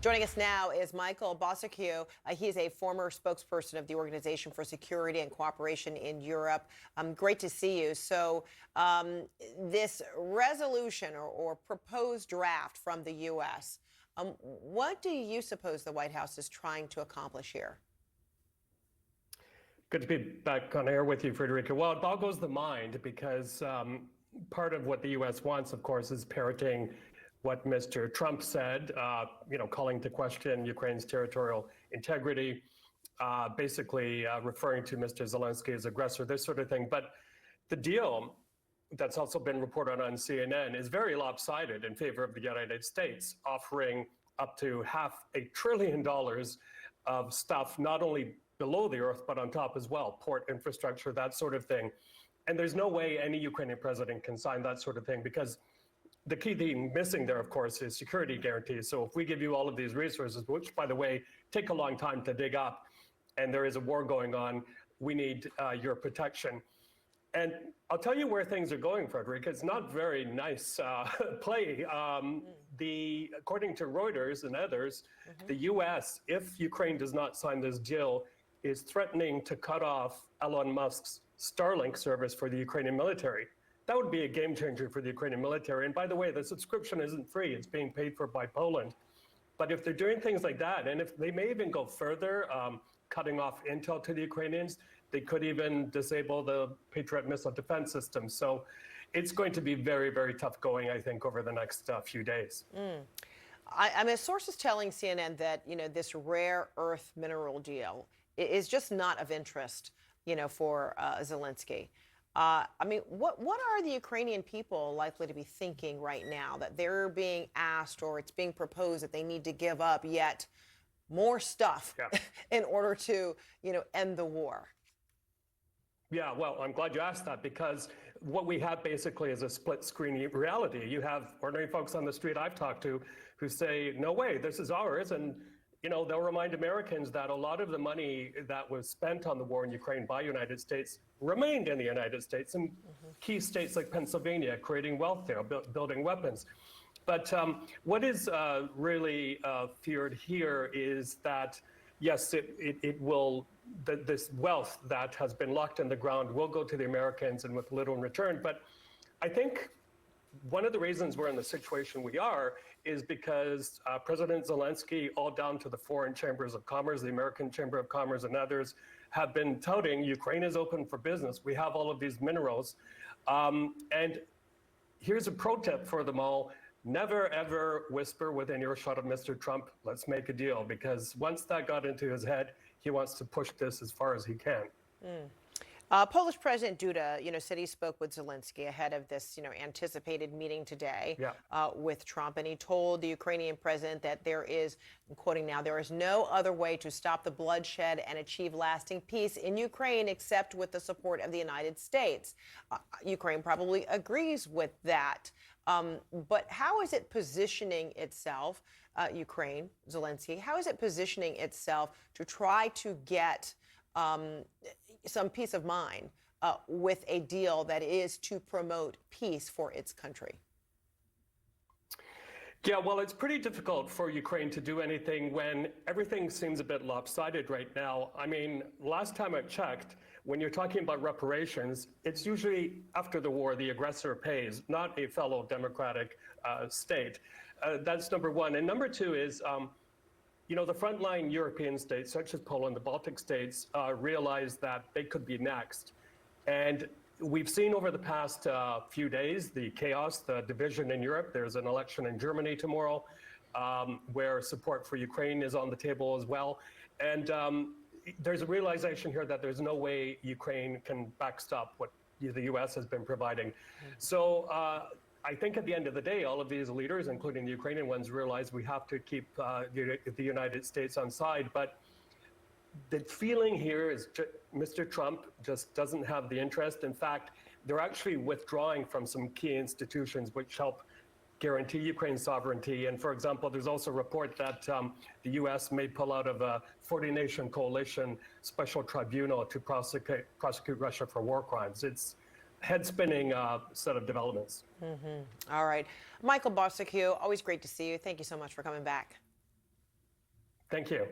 Joining us now is Michael Bociurkiw. He's a former spokesperson of the Organization for Security and Cooperation in Europe. Great to see you. So this resolution or proposed draft from the U.S., what do you suppose the White House is trying to accomplish here? Good to be back on air with you, Fredricka. Well, it boggles the mind because part of what the U.S. wants, of course, is parroting what Mr. Trump said, calling to question Ukraine's territorial integrity, basically referring to Mr. Zelensky as aggressor, this sort of thing. But the deal that's also been reported on CNN is very lopsided in favor of the United States, offering up to $500 billion of stuff, not only below the earth, but on top as well, port infrastructure, that sort of thing. And there's no way any Ukrainian president can sign that sort of thing because the key thing missing there, of course, is security guarantees. So if we give you all of these resources, which, by the way, take a long time to dig up, and there is a war going on, we need your protection. And I'll tell you where things are going, Fredricka. It's not very nice play. According to Reuters and others, the U.S., if Ukraine does not sign this deal, is threatening to cut off Elon Musk's Starlink service for the Ukrainian military. That would be a game changer for the Ukrainian military. And by the way, the subscription isn't free. It's being paid for by Poland. But if they're doing things like that, and if they may even go further, cutting off intel to the Ukrainians, they could even disable the Patriot missile defense system. So it's going to be very, very tough going, I think, over the next few days. I mean, a source is telling CNN that, this rare earth mineral deal is just not of interest, for Zelensky. I mean, what are the Ukrainian people likely to be thinking right now that they're being asked or it's being proposed that they need to give up yet more stuff in order to, end the war? Yeah, well, I'm glad you asked that because what we have basically is a split screen reality. You have ordinary folks on the street I've talked to who say, no way, this is ours. And they'll remind Americans that a lot of the money that was spent on the war in Ukraine by United States remained in the United States and key states like Pennsylvania, creating wealth there, building weapons. But what is really feared here is that, yes, it will, this wealth that has been locked in the ground will go to the Americans and with little in return. But I think one of the reasons we're in the situation we are is because President Zelensky, all down to the foreign chambers of commerce, the American Chamber of Commerce and others, have been touting Ukraine is open for business. We have all of these minerals. And here's a pro tip for them all. Never, ever whisper within earshot of Mr. Trump, let's make a deal, because once that got into his head, he wants to push this as far as he can. Polish President Duda, said he spoke with Zelensky ahead of this, anticipated meeting today with Trump. And he told the Ukrainian president that there is, I'm quoting now, there is no other way to stop the bloodshed and achieve lasting peace in Ukraine except with the support of the United States. Ukraine probably agrees with that. But how is it positioning itself, Ukraine, Zelensky, how is it positioning itself to try to get some peace of mind with a deal that is to promote peace for its country? Yeah, well, it's pretty difficult for Ukraine to do anything when everything seems a bit lopsided right now. I mean, last time I checked, when you're talking about reparations, it's usually after the war, the aggressor pays, not a fellow democratic state. That's number one. And number two is, the frontline European states, such as Poland, the Baltic states, realized that they could be next. And we've seen over the past few days the chaos, the division in Europe. There's an election in Germany tomorrow where support for Ukraine is on the table as well. And there's a realization here that there's no way Ukraine can backstop what the U.S. has been providing. So I think at the end of the day, all of these leaders, including the Ukrainian ones, realize we have to keep the United States on side. But the feeling here is Mr. Trump just doesn't have the interest. In fact, they're actually withdrawing from some key institutions which help guarantee Ukraine's sovereignty. And for example, there's also a report that the U.S. may pull out of a 40-nation coalition special tribunal to prosecute Russia for war crimes. It's head-spinning set of developments. All right. Michael Bociurkiw, always great to see you. Thank you so much for coming back. Thank you.